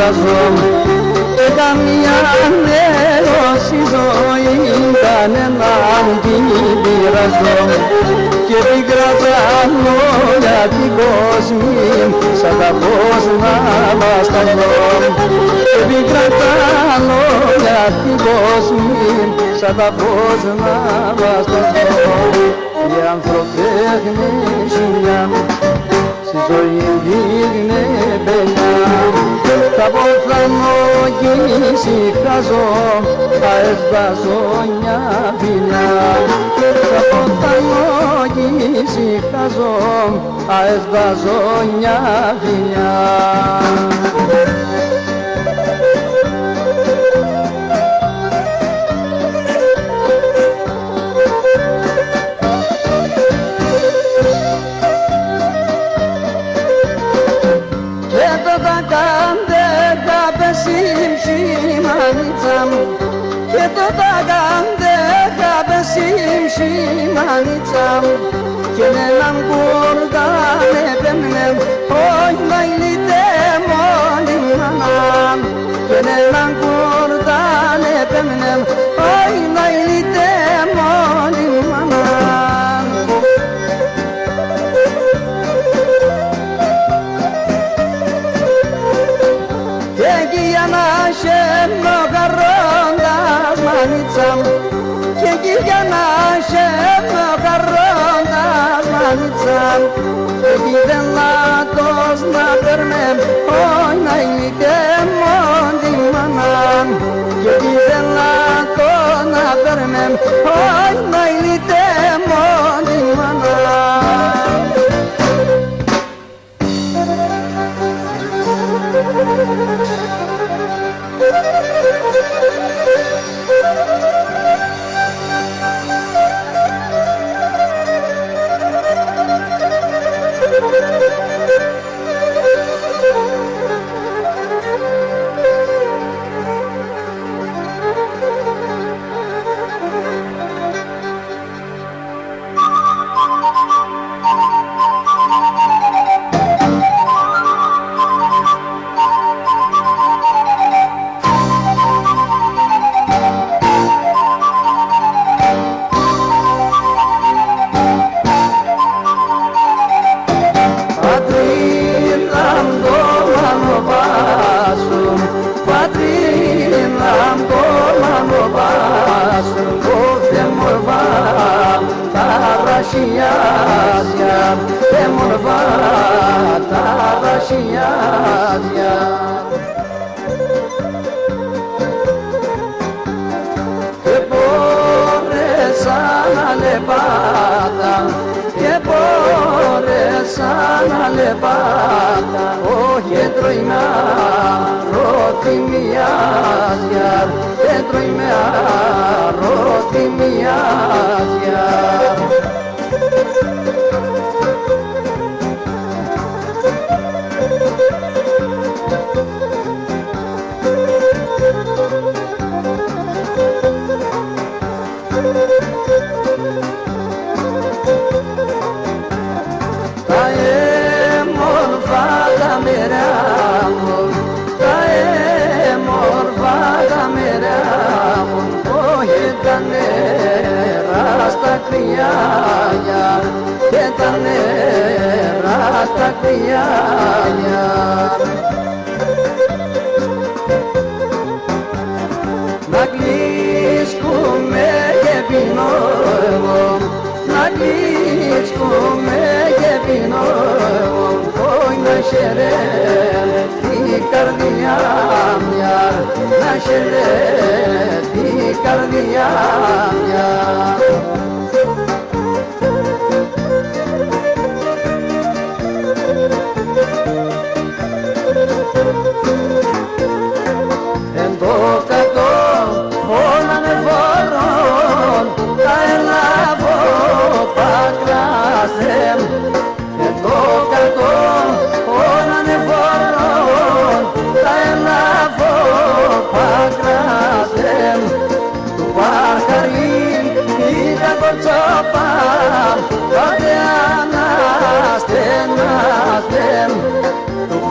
βγάζω και καμία νερόση ζωή κανέναν την πειράζω και την κρατάω για την κόσμη σαν τα πώς να βασταθώ και την κρατάω για την κόσμη σαν τα πώς να βασταθώ. Οι ανθρωπέχνη ζημιά στη ζωή δείχνε παινιά τα ποθανό κι ησυχάζω αέσβαζω μια φιλιά τα ποθανό κι ησυχάζω αέσβαζω μια φιλιά. Και το ταγάντε χαπεσίμ σημανίτσαμ και έναν κουρδάνε πέμνεμ όχι μαγλίτε μόνοι μανάμ και έναν κουρδάνε πέμνεμ όχι μαγλίτε μόνοι μανάμ. Και εκεί ανάσχεμνο καρόντας μανίτσαμ και εκεί ανάσχεμνο καρόντας μανίτσαμ εκεί δεν λάτος να περνέμ όχι να ήλιτε μόνοι μανάμ και εκεί δεν λάτος να περνέμ όχι να ήλιτε μόνοι μανάμ.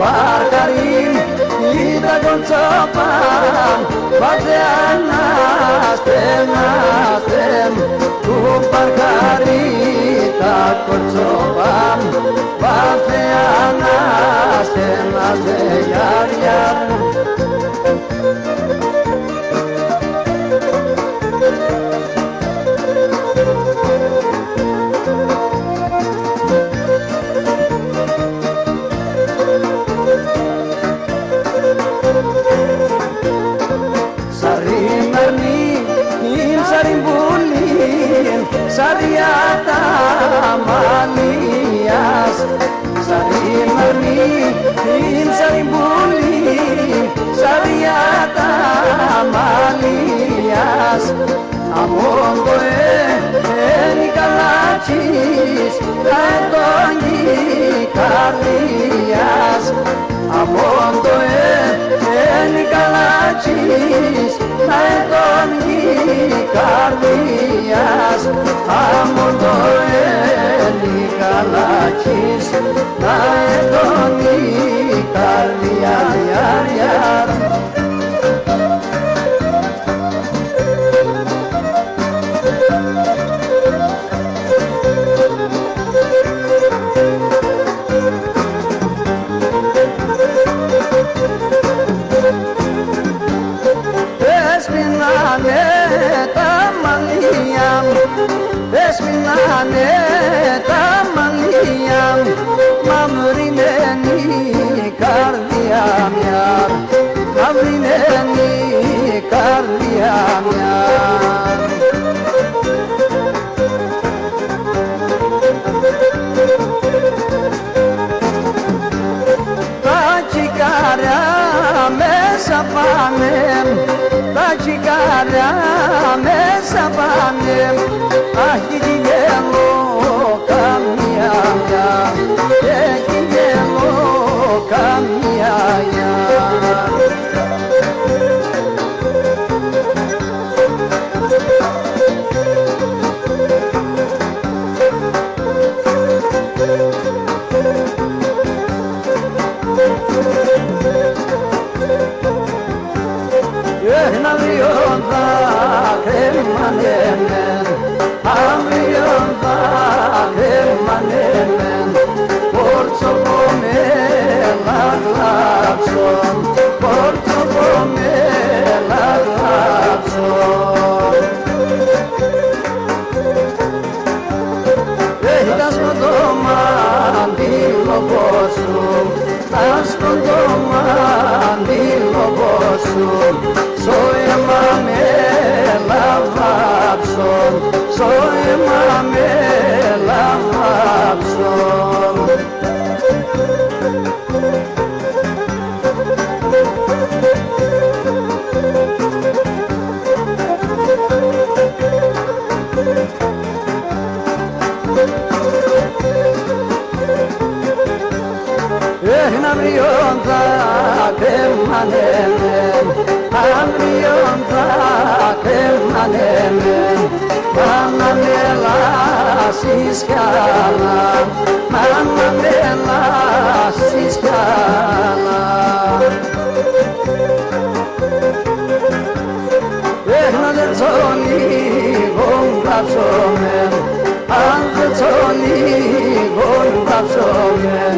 Barkarim, ida copan, batean azten, Parkaritako txopan, batean azten alde jar-jar. Sariata malias, sari marmi, sari buli, sariata malias. Amongo ni kalachis, laetongi kalias. Amongo ni kalachis, laetongi kalias. Amongo ni kalachis, laetongi kalias. Esminane tamaliam, mamrineni kardiam yar, mamrineni kardiam yar. Tachikara mesapanem, tachikara mesapanem. Ah gidiyemo kamiyaya, gidiyemo kamiyaya. Navionda kemanemen, Amrionda kemanemen, Porto come la glapson, Porto come la glapson. Das kodoman dilo bosum, das kodoman dilo bosum. Soy mame la vapson, soy mame la vapson. Amrionda kemanemen, Amrionda kemanemen, Manamela siskala, Manamela siskala. Anzoni gongapsomen, Anzoni gongapsomen,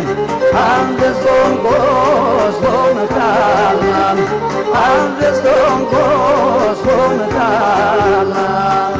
Andes gongos gongkalan, Andes gongos gongkalan.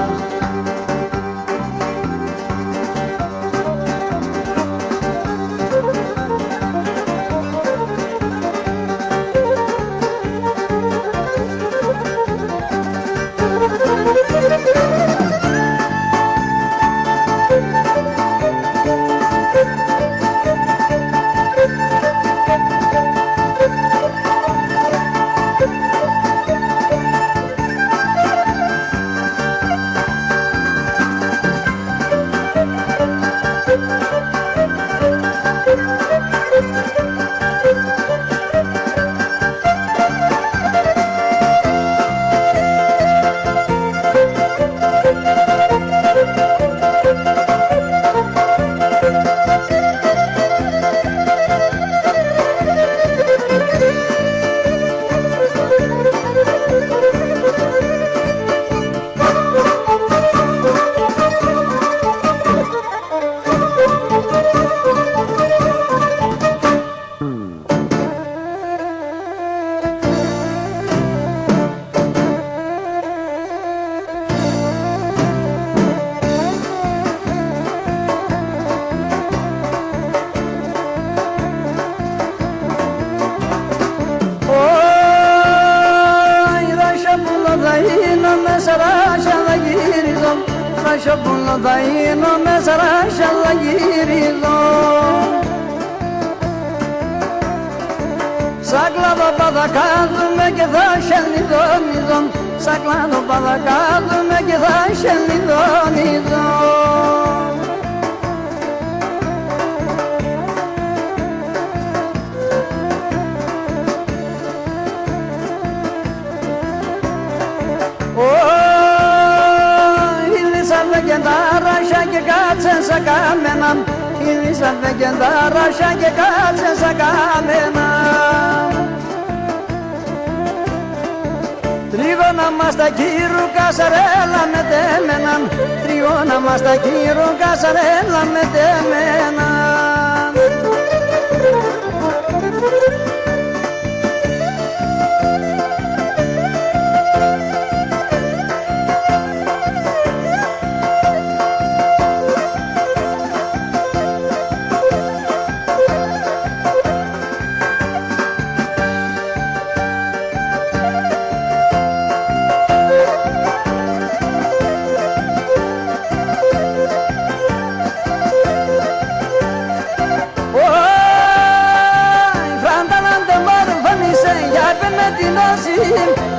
σιωπούλο θα γίνω, με σαράσια θα γυρίζω. Σαν κλάδο θα κάθουμε και θα σελιδονίζω, σαν κλάδο θα κάθουμε και θα σελιδονίζω. Και τα ράσια και κάτσε σαν κάμενα, χείλησαν και τα ράσια και κάτσε σαν κάμενα. Τρίγωνα μας τα κύρου κασαρέλα με τέμενα, τρίγωνα μας τα κύρου κασαρέλα με τέμενα.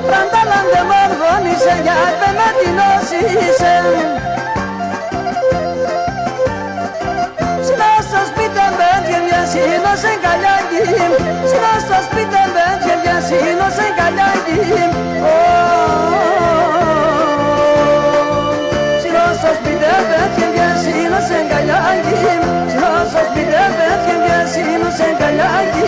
Πραντάλαντε μορφώνησε για με την όσησε. Συνάστα σπίτι μπέντια μια σύνωσε καλιάκι, συνάστα σπίτι μπέντια μια σύνωσε καλιάκι. Συνάστα σπίτι μπέντια μια σύνωσε καλιάκι, συνάστα σπίτι μπέντια μια σύνωσε καλιάκι.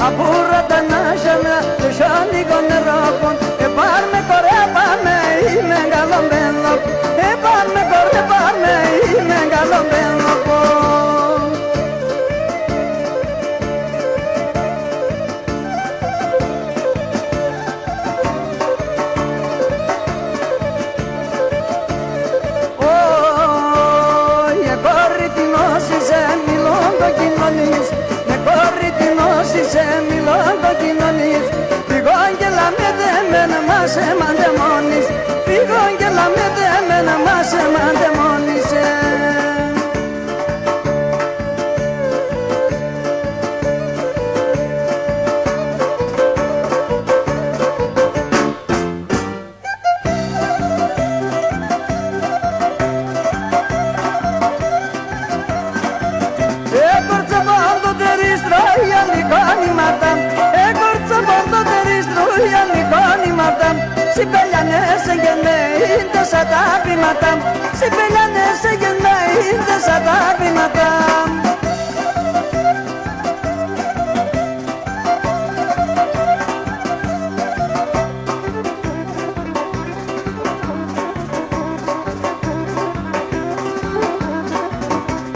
Απούρατα να σαλά, το σιόνι κονερόπον. Πάρμε κορέ, πάμε, είμαι καλομπέλο. Πάρμε κορέ, πάμε, είμαι καλομπέλο. Κόρη την όσησε, μιλών το κοινωνείς. Κόρη την όσησε, μιλών το κοινωνείς. Φύγον και λαμέτε εμένα μας εμαντεμόνεις. Φύγον και λαμέτε εμένα μας εμαντεμόνεις. Si peleanese que me indesatapi matam, si peleanese que me indesatapi matam.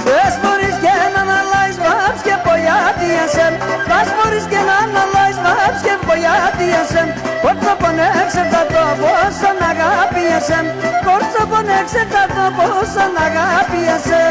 Πες μπορείς και να αναλάεις βάψ και πογιάτιασεν, πες μπορείς και να αναλάεις βάψ και πογιάτιασεν. Κόρτσο πονέξε τα το πόσο να αγάπιεσαι, κόρτσο πονέξε τα το πόσο να αγάπιεσαι.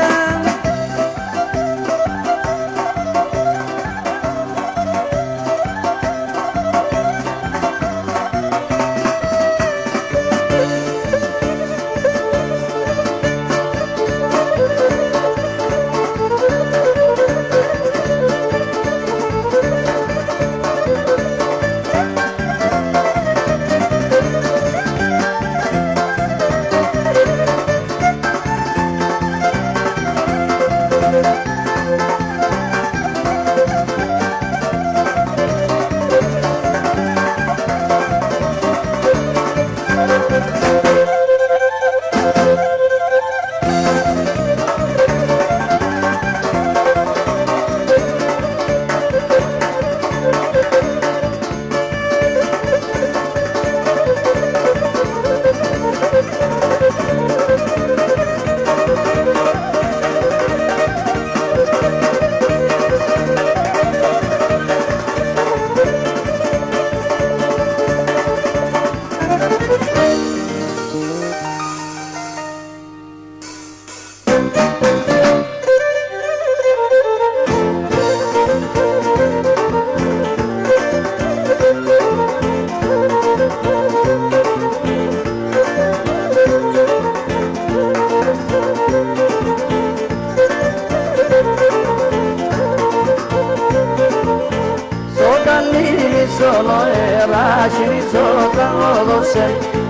solo era shirizotra odose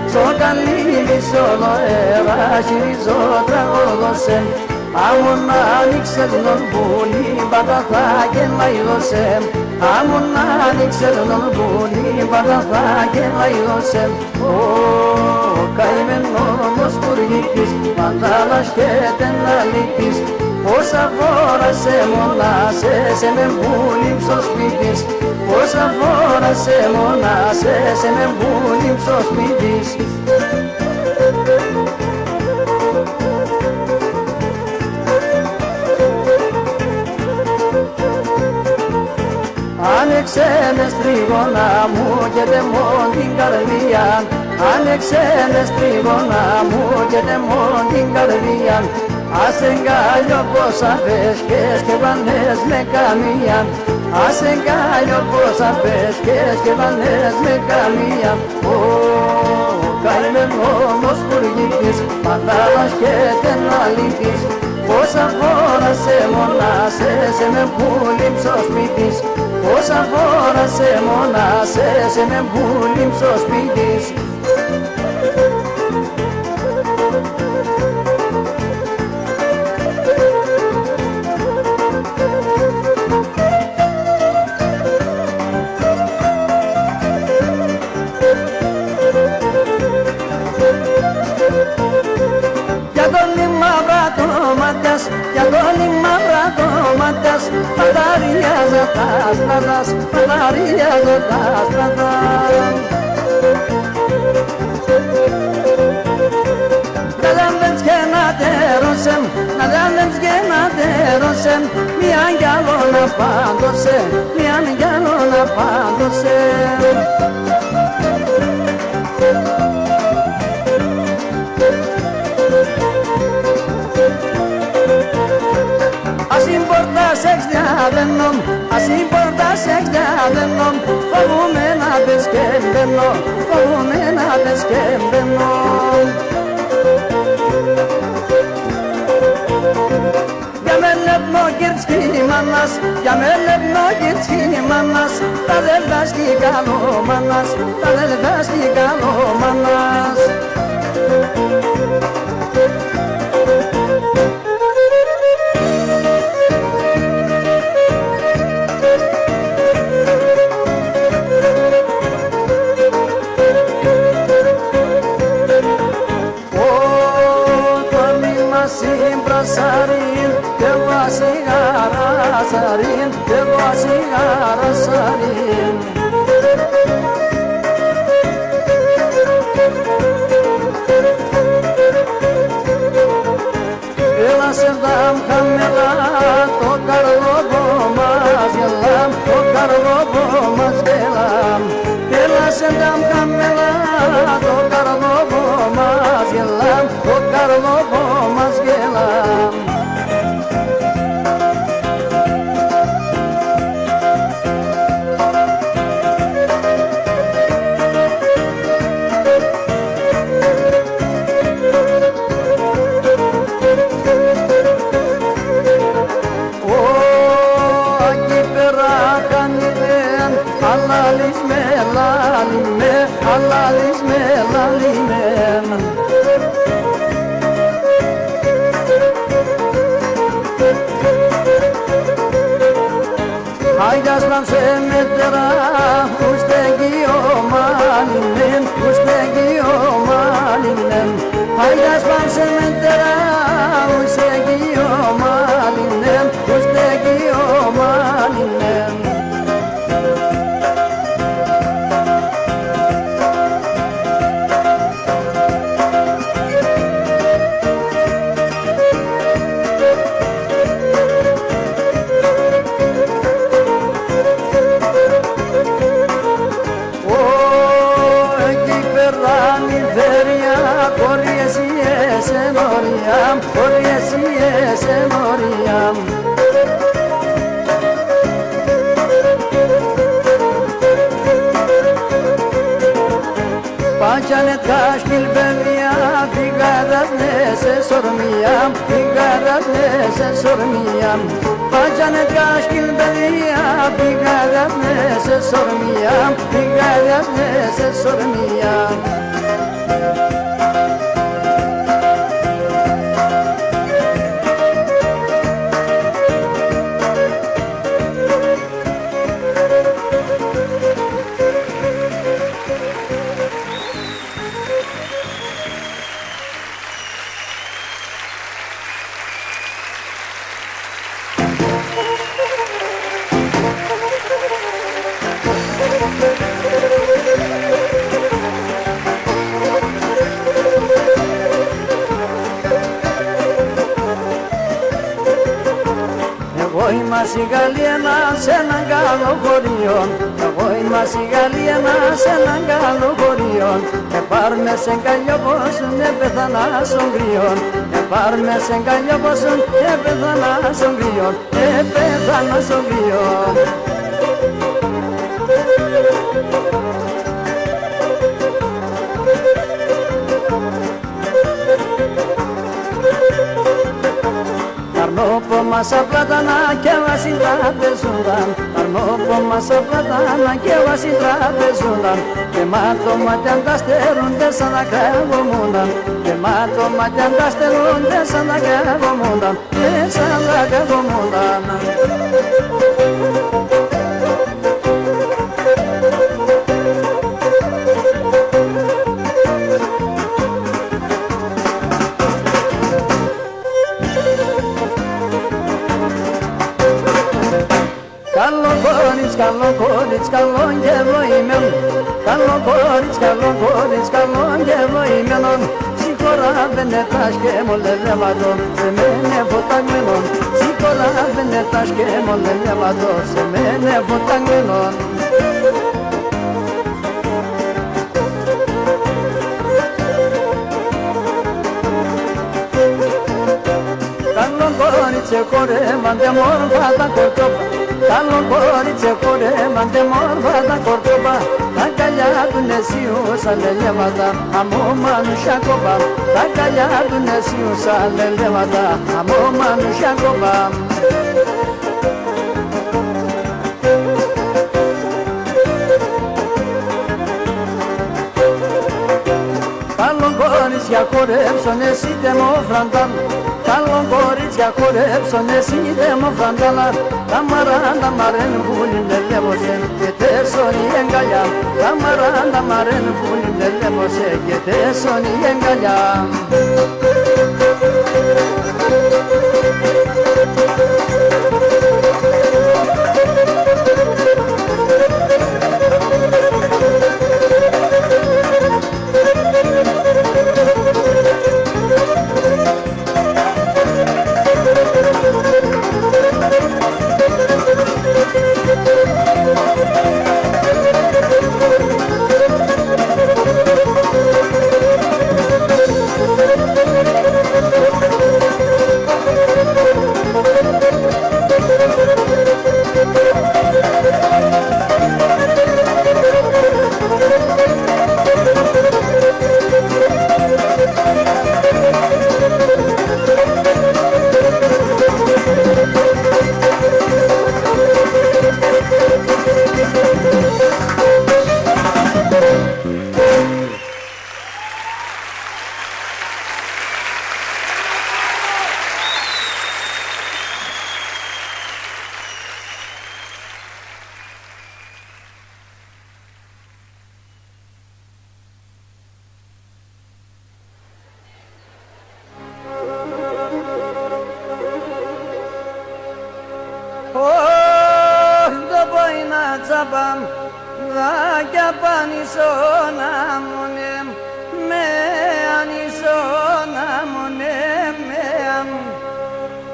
Sokalini solo era shirizotra odose Amuna niksel non buni badata gelaydose Amuna niksel non buni badata gelaydose Oh kaymen nomos kurgikis Mandalash keten lalikis Όσα φορά σε μονάσαι, με μπούλιμ στο σπίτι. Όσα φορά σε μονάσαι, με μπούλιμ στο σπίτι. Άνοιξε με στρίγωνα μου και τεμών την καρδία. Άνοιξε με στρίγωνα μου και τεμών την καρδία. Ας εγκάλιο πόσα πες και βανές με καμία Ας εγκάλιο πόσα πες και βανές με καμία Ω, καημένο όμως πουργικής Μαντάλας και τεναλίκης Πόσα φορά σε μονάσαι με μπούλιμ στο σπίτης Πόσα φορά σε μονάσαι με μπούλιμ στο σπίτης Για τον μαύρα το ματιάς Παταριάζω τα στρατάς Παταριάζω τα στρατάς Να λάμπες και να τερώσεμ Να λάμπες και να τερώσεμ Μιαν κι άλλο να πάντωσε Μιαν κι άλλο να πάντωσε Ας importas εξδιαδένω, ας importas εξδιαδένω Φοβούμαι να πες και μπαίνω, φοβούμαι να πες και μπαίνω Για με λεπτό κυρτσκι μάνας, για με λεπτό κυρτσκι μάνας Τα δελτάς κι καλό μάνας, τα δελτάς κι καλό μάνας Sarin, que vasigara sarin, que vasigara sarin. Ela serdam kamera, tokar lobo mas yelam, tokar lobo mas yelam. Ela σεντάμ χαμελά, το καρλόπο μας γελάμ, το καρλόπο μας γελάμ. Αλάλισμε, λαλίμε. Άιντας λάμψε μέτερα, ουστεγγιο μάλινεν, ουστεγγιο μάλινεν. Άιντας λάμψε μέτερα, ουστεγγιο μάλινεν, ουστεγγιο μάλινεν. Paçanet kaşkil bemya, figaras nese sormiyam, figaras nese sormiyam. Paçanet kaşkil bemya, figaras nese sormiyam, figaras nese sormiyam. Εγώ είμαι η Γαλλία σε έναν καλό χωριό. Εγώ είμαι η Γαλλία σε έναν καλό χωριό. Πάρμε σε καλλιό πως πεθανά στον κρυό. Πάρμε σε καλλιό πως πεθανά στον κρυό. Πεθανά στον κρυό. Αρνόπο μας απλάτανα και βάση τραπεζούνταν. Αρνόπο μας απλάτανα και βάση τραπεζούνταν. Και μάτω μάτιαν τα στερούνται σαν να κρεβομούνταν. Και μάτω μάτιαν τα στερούνται σαν να κρεβομούνταν. Και σαν να κρεβομούνταν. Καλό κορίτσι, καλό γεβοημένο. Καλό κορίτσι, καλό γεβοημένο. Συγχωράβαινε τα σκεμολεύματο, σε μένε φωταγμένο. Συγχωράβαινε τα σκεμολεύματο, σε μένε φωταγμένο. Καλό κορίτσι, χορεύαντε μόρφα τα κορτσόπα. Καλό κορίτσι χορεύαντε μόρφα τα κορτσόπα. Τα καλιά του νεσίουσα λελεύματα, αμό μανουσιά κόπα. Τα καλιά του νεσίουσα λελεύματα, αμό μανουσιά κόπα. Καλό κορίτσια χορέψον εσύ δεμοφραντάν. Καλό κορίτσια χορέψον εσύ δεμοφραντάλα. Τα μαράντα μαρέν πουλιν λελεύωσε και τέσσον η εγκαλιά. Τα μαράντα μαρέν πουλιν λελεύωσε και τέσσον η εγκαλιά. τσάπαμ δάκια πανισόνα μονέμ με ανισόνα μονέμ με αμ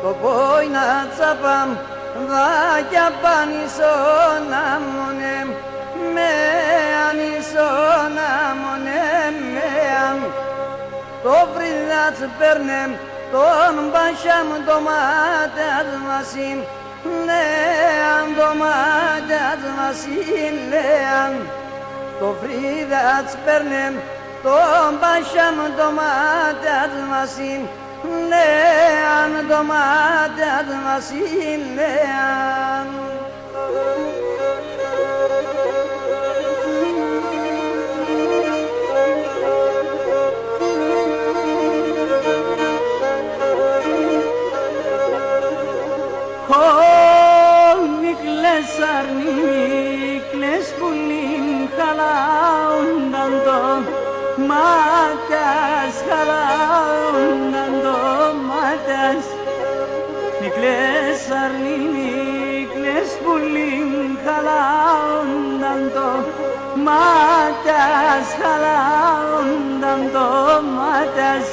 το πόινα τσάπαμ δάκια πανισόνα μονέμ με ανισόνα μονέμ με αμ το βρυδάτς παίρνεμ τον μπασιάμ το μάτιατ μασίν λέαν το μάτιατ μασίν λέαν το βρυδάτς παίρνεμ τον μπασιάμ το μάτιατ μασίν λέαν το μάτιατ μασίν λέαν Νίκλες αρνίκλες πουλίν χαλάουνταν το μάτιας, χαλάουνταν το μάτιας. Νίκλες αρνίκλες πουλίν χαλάουνταν το μάτιας, χαλάουνταν το μάτιας.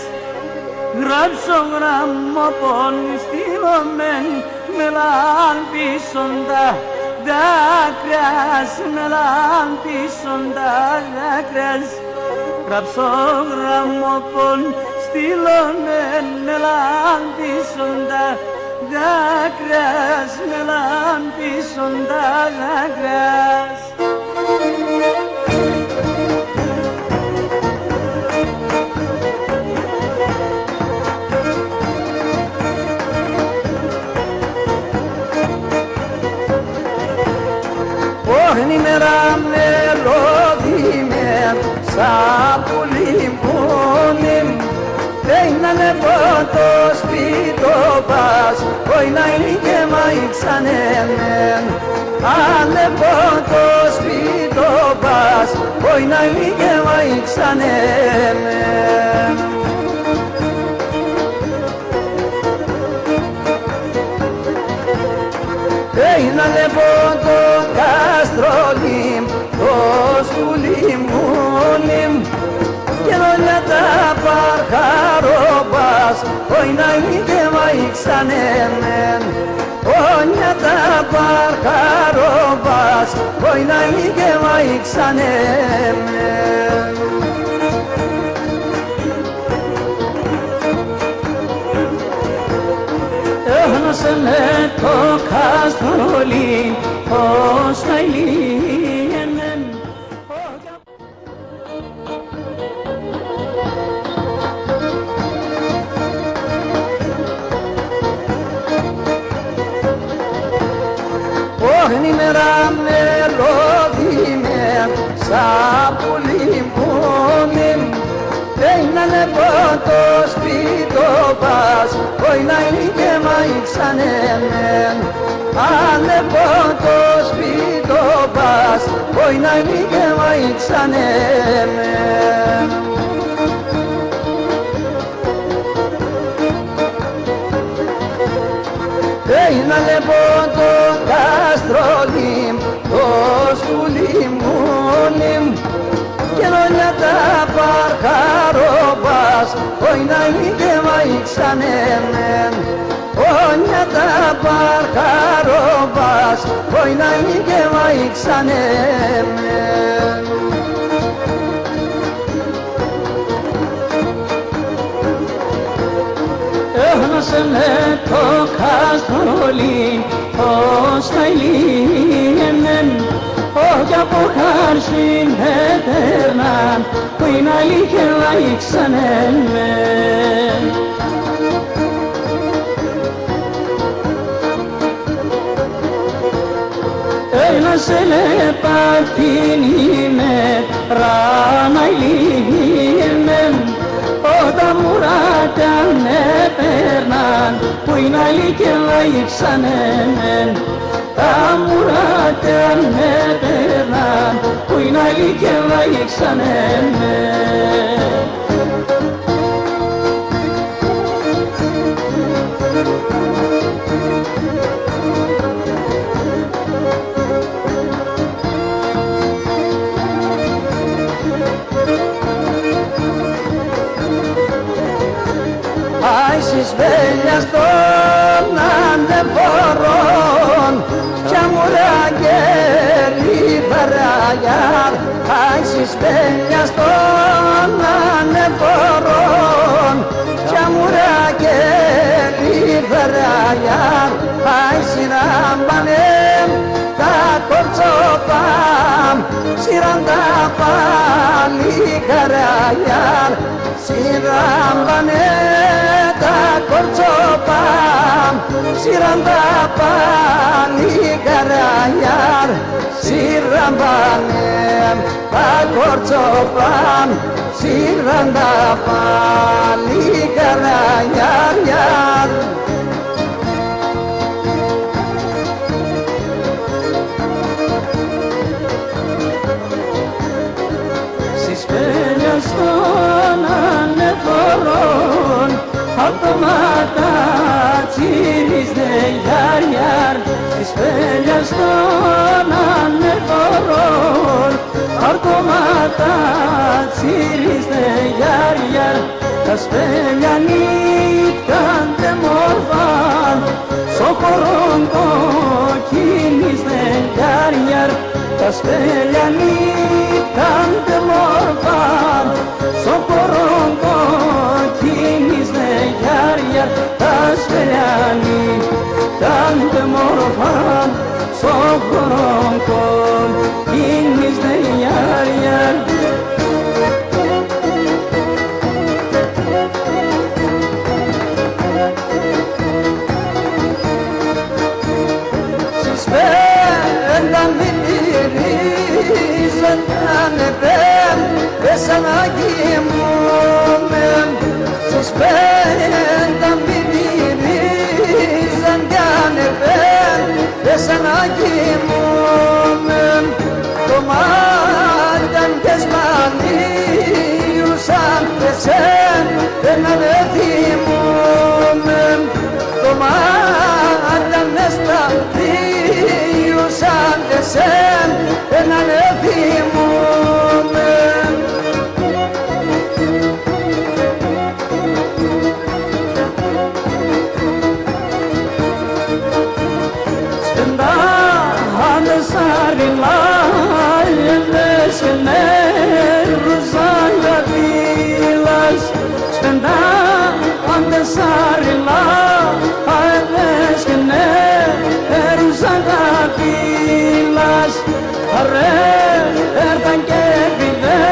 Γράψω γραμμόπον στείλωμεν με λάμπησοντα δάκρυας, με λάμπησοντα δάκρυας. Γράψω γραμμόπον στείλωμεν με λάμπησοντα δάκρυας, με λάμπησοντα δάκρυας. Όχνη μέρα μελώδημε σαν πουλί πουλίμ Πέινανε πότο σπίτο πας Όι να είναι και μα ήξανεμεν Άνε πότο σπίτο πας Όι να είναι και μα ήξανεμεν Πέινανε πότο καστρολίμ το σκουλίμουλίμ και όλα τα παρχαρόπας όι να είναι και μα ήξανεμεν όλα τα παρχαρόπας όι να είναι και μα ήξανεμεν Έχασε με το καστρολί ως τα ηλίεμεν. Όχνη μέρα μελώδημε σαν πουλί πουλίμ Πέινανε πότο σπίτο πας όι να είναι και μα ήξανεμεν Άνε πότο σπίτο πας όι να είναι και μα ήξανεμεν Πέινανε πότο καστρολίμ το σκουλίμουλίμ και όλα τα παρχαρόπας όι να είναι και μα ήξανεμεν όλα τα παρχαρόπας όι να είναι και μα ήξανεμεν Έχασε με το καστρολί ως τα ηλίεμεν όχι από χάρσιν έτερναν που είναι αλήθεια ήξανεμεν Έλα σε λεπατήν ημέρα να ηλίεμεν όταν μουράτια με περνάν που είναι αλήθεια ήξανεμεν τα μουράτια με περνάν που είναι αλήθεια ήξανεμεν στις βέλιας των ανεφορών κι αμουραγγέλη παραγιάρ στις βέλιας των ανεφορών κι αμουραγγέλη παραγιάρ σειράμπανε τα κορτσόπαμ σειράντα πάλι καραγιάρ σειράμπανε τα κορτσόπαμ σειράντα πάλι καραγιάρ σειράμπανε τα κορτσόπαμ σειράντα πάλι καραγιάρ των ανεφορών αυτόματα τσίριζε γιάρ στις πέλιας των ανεφορών αυτόματα τσίριζε γιάρ τα σπέλια νύχταντε μόρφαν στο χωρόν κοκκίνιζε γιάρ τα σπέλια νύχταντε μόρφαν στο χωρόν κοκκίνιζε γιάρ τα σπέλια νύχταντε μόρφαν στο χωρόν κοκκίνιζε γιάρ σαν να κοιμούμαι στις πέντα μη μυρίζαν κι ανεβαίνε σαν να κοιμούμαι το μάτιαν και σπανίουσαν εσέν δεν ανεθυμούμαι το μάτιαν και σπανίουσαν εσέν δεν ανεθυμούμαι Sarılayles ne ruzaya dilas spenda ande sarılayles ne ruzaya dilas arre erdan ke bile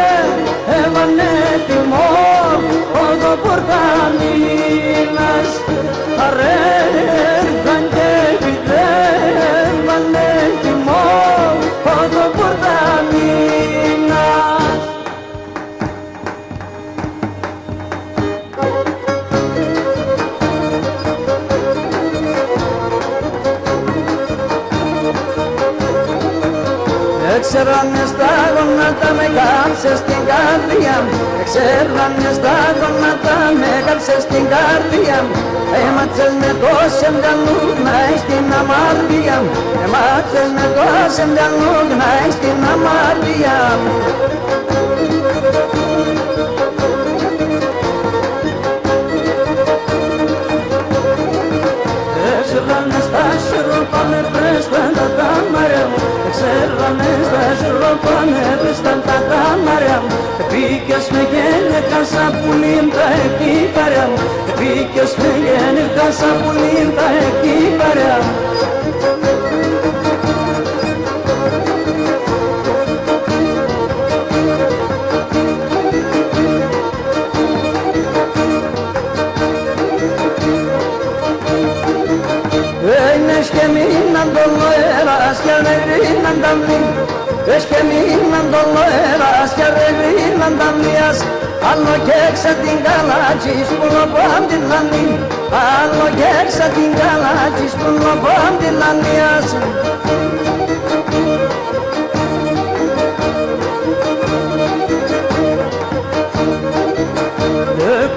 evane timo odo portanilas arre erdan ke bile evane timo odo portanilas Έξερανε στα γόνατα με κάψες στην καρδιά Έξερανε στα γόνατα με κάψες στην καρδιά Έματσες με το σεμβιανού να έχεις την αμάρτια Έματσες με το σεμβιανού να έχεις την αμάρτια Έξερανε στα σιρόπα με πρέσταν τα τάμαρια Ξέρανε στα σιρόπα με πρέσταν τα τάμαρια Επίκες με γέννηκα σαν πουλήν τα εκύπαρια Επίκες με γέννηκα σαν πουλήν τα εκύπαρια que minan doloeras que arreglan también es que minan doloeras que arreglan también allo que exatingalatis pulo bandilani allo que exatingalatis pulo bandilanias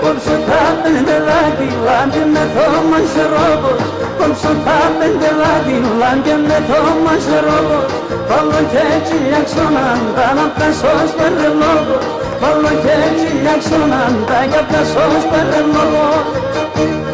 Consultaten de la Dilande me toman robos Consultaten de la Dilande me toman robos Fallo que reaccionando a pesos per el lobo Fallo que reaccionando a pesos per el lobo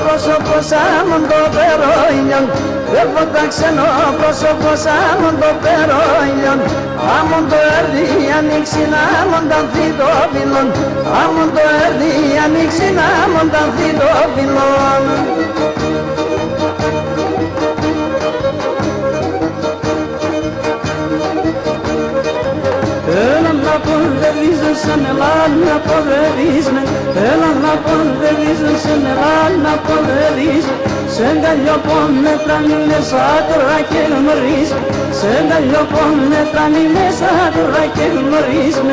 πρόσωπο σαν το περόινιον, βλέπω τα ξένο πρόσωπο σαν το περόινιον. Άμον το έρθει ανοίξει να μοντανθεί το βιλόν, άμον το έρθει ανοίξει να μοντανθεί το βιλόν. Έλα να ποδερίζουν σαν Ελλάδα να ποδερίζουν, έλα να ποδερίζουν σαν Ελλάδα να ποδερίζουν. Σε αγκαλιό πόνε τρανίλες άκρα και γνωρίζουν, σε αγκαλιό πόνε τρανίλες άκρα και γνωρίζουν.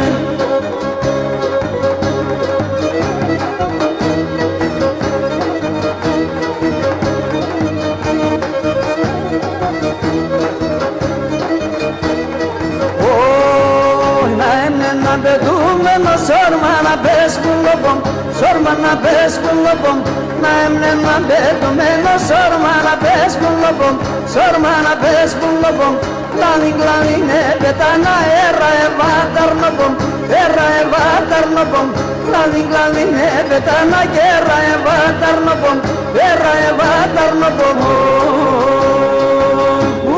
Πετούμενο σόρμα να πέσκουν λοπом, σόρμα να πέσκουν λοπom. Να έμνεμα πετούμενο σόρμα να πέσκουν λοπom, σόρμα να πέσκουν λοπom. Κλάνι κλάνι ναι πετάνα έρα εβάταρ νοπom, έρα εβάταρ νοπom. Κλάνι κλάνι ναι πετάνα και έρα εβάταρ νοπom, έρα εβάταρ νοπom.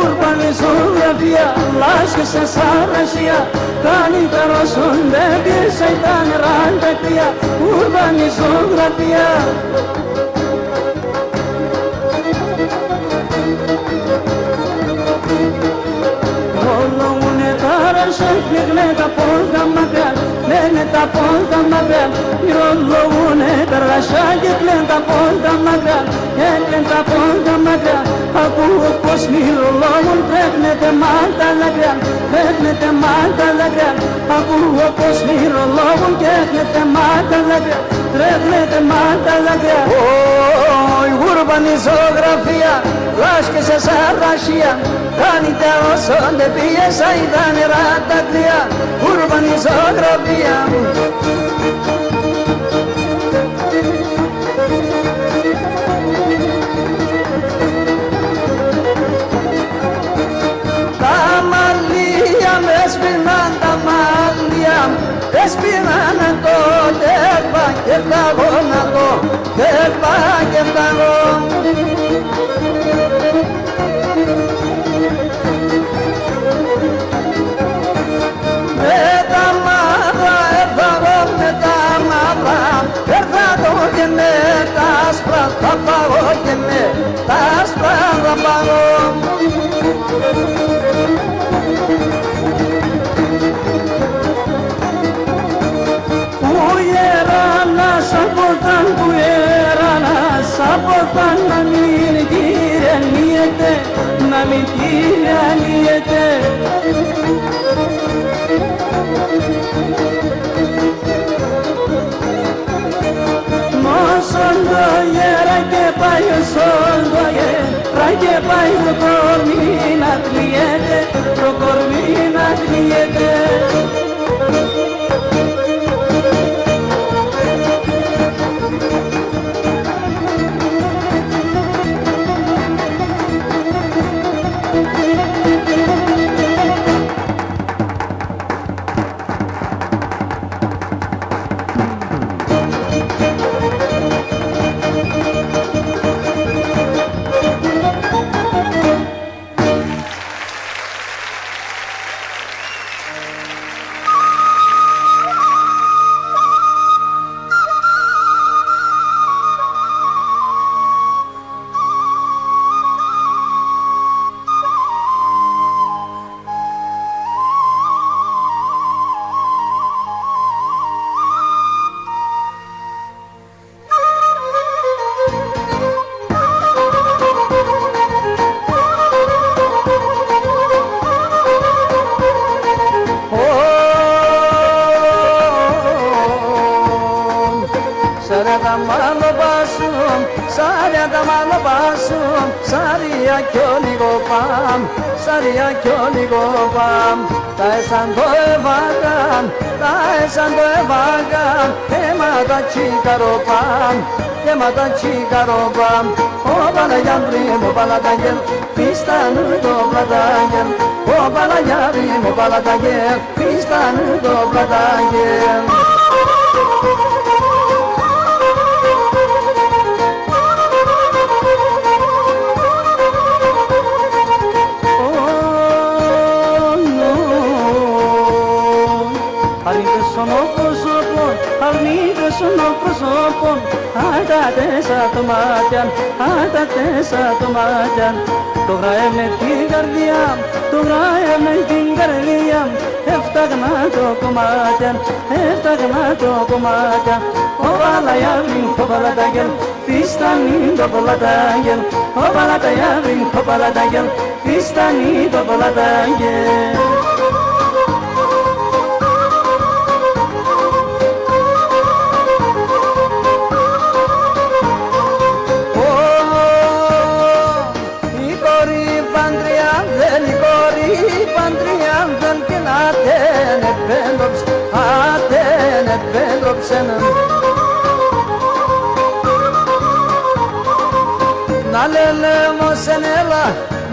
Urbanizografia, lascia sarrasia, cani carosson devi seitan randakia. Urbanizografia. Rollo une tarasha, ne ta polka magal, ne ta polka magal. Rollo une tarasha, ne ta polka magal, ne ta polka magal. Ακούω πως μυρολόγων τρέχνεται μάλτα λαγκριά, τρέχνεται μάλτα λαγκριά. Ακούω πως μυρολόγων τρέχνεται μάλτα λαγκριά, τρέχνεται μάλτα λαγκριά. Η ουρμπανιζογραφία, λάσκεσαι σαν ρασία, κάνετε όσο δεν πίεσα τα νερά τα κρυά. Ουρμπανιζογραφία. Έσπινανε το κέρπα και φταγώνα το κέρπα και φταγώ. Με τα μαύρα έφαγω με τα μαύρα, έρθα το και με τα άσπρα θα παγώ και με τα άσπρα θα παγώ. Σαποταν να μην κυριανύεται, να μην κυριανύεται. Μόσον το γέρα και πάει ο σον το γέρα και πάει το κορμί να κλειέται, το κορμί να κλειέται. Σαρία κι λίγο παμ, τα εσαν το εβάγαν, τα εσαν το εβάγαν, αίματα τσίκαρο παμ, αίματα τσίκαρο παμ. Ο Παναγιάρη μου παλαταγγέλ, πίσταν το πλαταγγέλ, ο Παναγιάρη μου παλαταγγέλ, πίσταν το πλαταγγέλ. πρόσωπον, αγάτεσα το μάτιαν, αγάτεσα το μάτιαν. Το γράε με την καρδιά, το γράε με την καρδιά, έφταγνα το κομμάτιαν, έφταγνα το κομμάτιαν. Ο παλαγιάβιν, ο παλατάγγελ, φίστανει το παλατάγγελ, ο παλαταγιάβιν, ο παλατάγγελ, φίστανει το παλατάγγελ.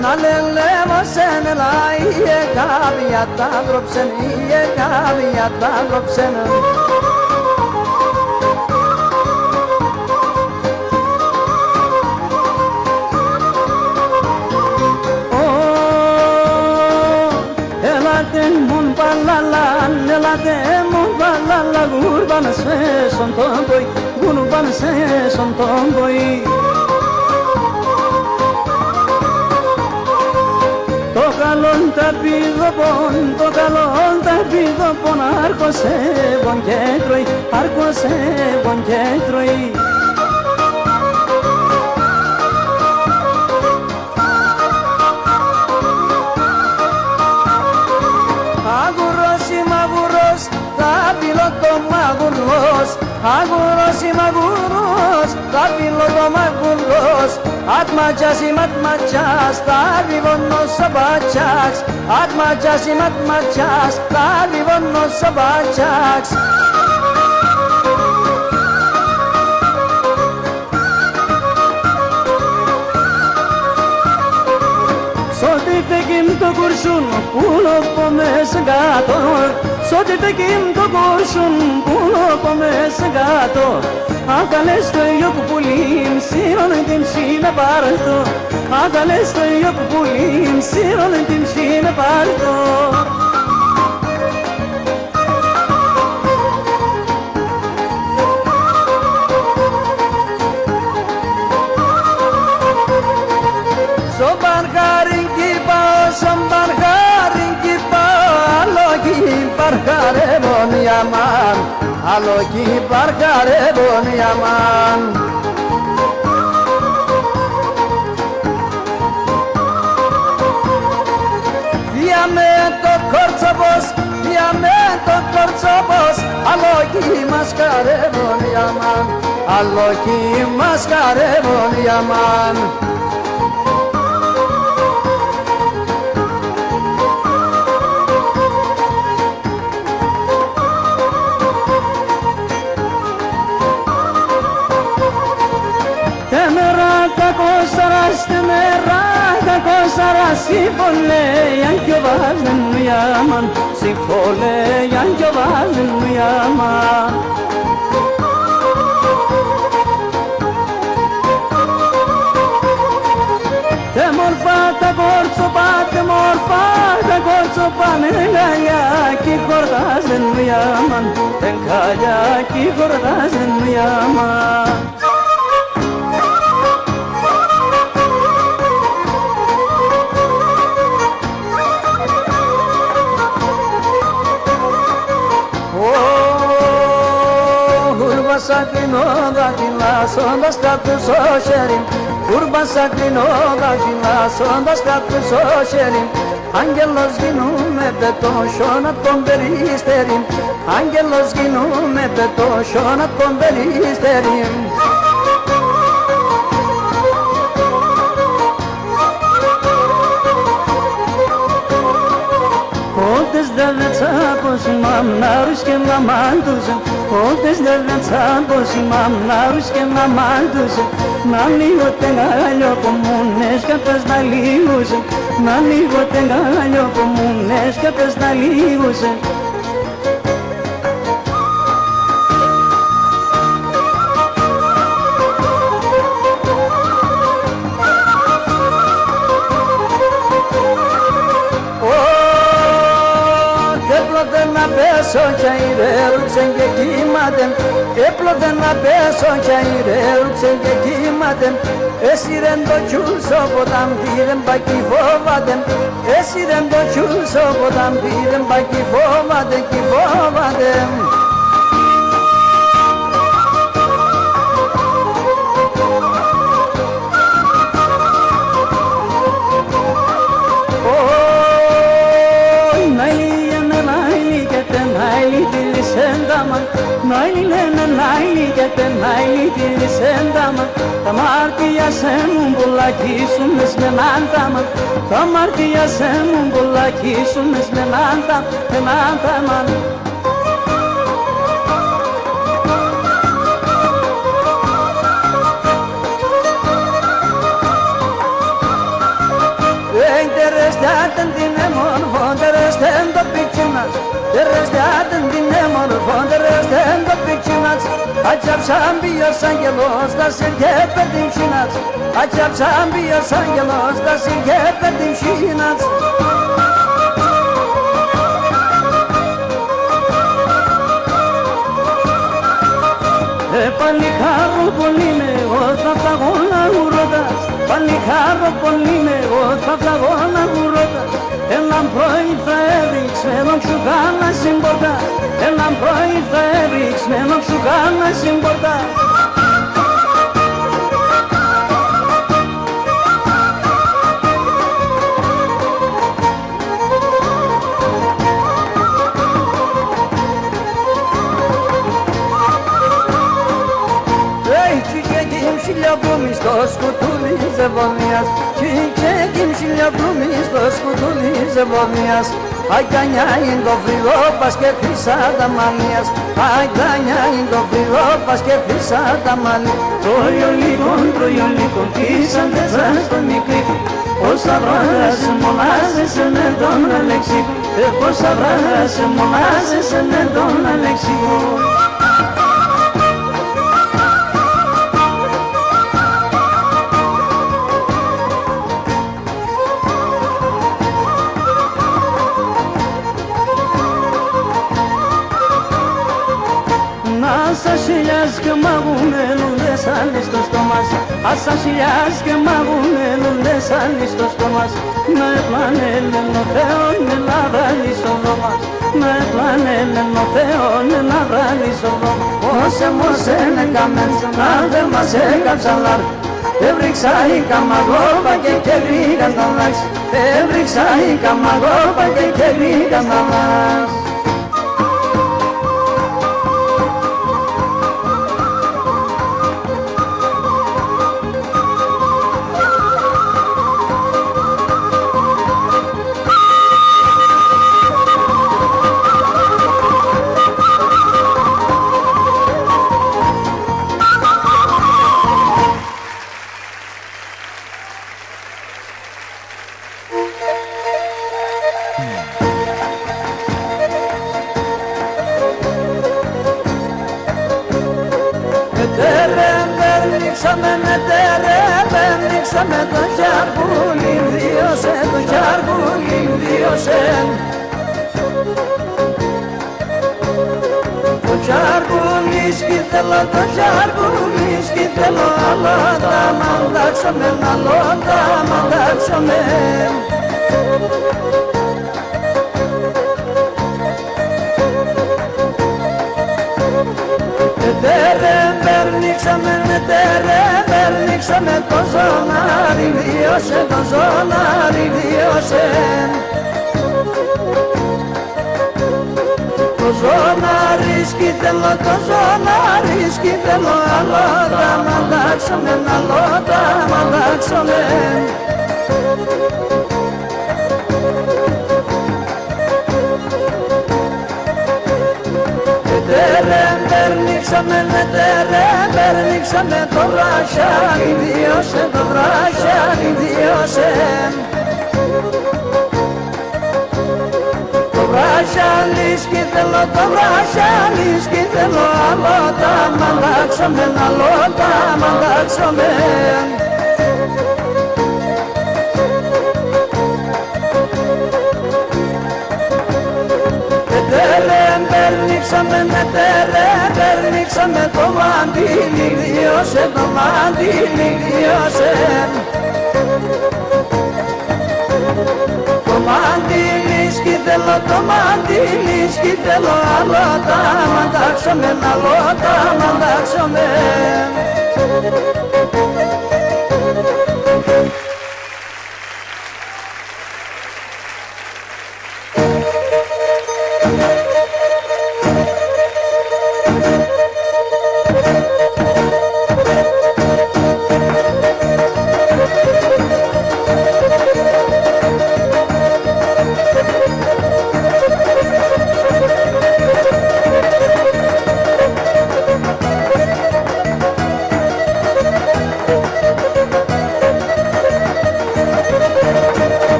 Να λελέμωσεν λαίε κάβια τα δρόψεν, ιε κάβια τα δρόψεν. Ελάτε μον παλαλάν, ελάτε μον παλαλά, γουρμπάν σε σον τον ποϊ, γουρμπάν σε σον τον ποϊ. Το καλόν τα πηδοπον, το καλόν τα πηδοπον, άρχωσε πον και τρώει, άρχωσε πον και τρώει. Αγουρός ή μαγουρός, θα πειλώ το μαγουρός. Αγουρός ή μαγουρός, θα πειλώ το μαγουρός. Atmachas y matmachas, tarvivonos sabachas. Atmachas y matmachas, tarvivonos sabachas. Σώτη τεκίμ το κουρσούν, πουλο πομές γάτο. Σώτη τεκίμ το κουρσούν, πουλο πομές γάτο. Άκαλες το ίδιο που πουλήν, σύρωνε την ψήνα πάρτο. Άκαλες το ίδιο που πουλήν, σύρωνε την ψήνα πάρτο. Σομπαν χάριν κύπαω, σομπαν χάριν κύπαω, άλλο κι παρχαρεύον η αμάν, άλλο κι παρχαρεύον η αμάν. Διαμέ το κορτσόπος, διαμέ το κορτσόπος, άλλο κι μας χαρεύον η αμάν, άλλο κι μας χαρεύον η αμάν. Συμφωνέαν κι ο βάζεν μου ιάμαν, συμφωνέαν κι ο βάζεν μου ιάμαν. Τε μορφά τα κόρτσοπα, τε μορφά τα κόρτσοπα, με γαλιά κι χορτάζεν μου ιάμαν, τε γαλιά κι χορτάζεν μου ιάμαν. Σακρινό δαχτυλάσσοντας κάτους ο χέριν, κούρμπαν σακρινό δαχτυλάσσοντας κάτους ο χέριν. Άγγελος γινούμε πετώσιο να τον περιστερήν, άγγελος γινούμε πετώσιο να τον περιστερήν. Otez devletsa posimam narushke mamanduzem. Otez devletsa posimam narushke mamanduzem. Nani gotengalyo comunes que pes na ligusem. Nani gotengalyo comunes que pes na ligusem. πέσω κι αηρέρουξεν και κύματεν. Έπλωτε να πέσω κι αηρέρουξεν και κύματεν. Εσύ δεν το κιούσω ποτάμ πήρεν πακί φόβατεν. Εσύ δεν το κιούσω ποτάμ πήρεν πακί φόβατεν κι φόβατεν. Τα μάρτια σε μου μπουλακίσουν μες με νάνταμα. Τα μάρτια σε μου μπουλακίσουν μες με νάνταμα. Terrestaten din emorfon, terresten da pichinas. Terrestaten din emorfon, terresten da pichinas. Acap şambiyos angelos da sirke perdin şinas. Acap şambiyos angelos da sirke perdin şinas. Παλικάρω πολύ με εγώ θα βγω να μου ρωτάς. Παλικάρω πολύ με εγώ θα βγω να μου ρωτάς. Έναν πρωί θα έριξε να σου κάνα συμπορτά. Έναν πρωί θα έριξε να σου κάνα συμπορτά. Şilyabrumi στο σκουτούλι ζεβονίας. Κι şilyabrumi στο σκουτούλι ζεβονίας. Αγγάνια είναι το φρυγό πας και χρυσά τα μανίας. Αγγάνια είναι το φρυγό πας και χρυσά τα μανία. Τροϊολίκον, της αντέσας στο μικρή. Πόσα βράδια σε μονάζεσαι με τον Αλεξίκο. Πόσα βράδια σε μονάζεσαι με τον Αλεξίκο. Άσα χιλιάς και μαγουμένουν λες άλλοι στο στόμας. Άσα χιλιάς και μαγουμένουν λες άλλοι στο στόμας. Με πλανέλεν ο Θεόν να βράλει στο δώμα. Με πλανέλεν ο Θεόν να βράλει στο δώμα. Όσε μόσεν έκαμεν αν δεν μας έκαψαν λάρ. Έβριξα η καμαγόπα και βρήκα στα λάξ. Έβριξα η καμαγόπα και βρήκα στα λάξ. Ανοίξαμε το χιάρκουλι, βίωσε το χιάρκουλι, βίωσε. Το χιάρκουλι σκήθελο, το χιάρκουλι σκήθελο, αλλά τα μαντάξαμε, αλλά τα μαντάξαμε. Περνήξαμε το ζωνάρι, βίωσε το ζωνάρι, βίωσε. Το ζωνάρι σκήθελο, το ζωνάρι σκήθελο, αλλά τα μαντάξαμε, αλλά τα μαντάξαμε. Περνήξαμε το βράχιανι, βίωσε το βράχιανι, βίωσε. Το βράχιανι σκήθελο, το βράχιανι σκήθελο, αλλά τα μαντάξαμε, αλλά τα μαντάξαμε. Ρίξαμε το μαντίλι, λιώσε το μαντίλι, λιώσε. Το μαντίλι σκητέλο, το μαντίλι σκητέλο, άλλο τα μαντάξαμε, άλλο τα μαντάξαμε.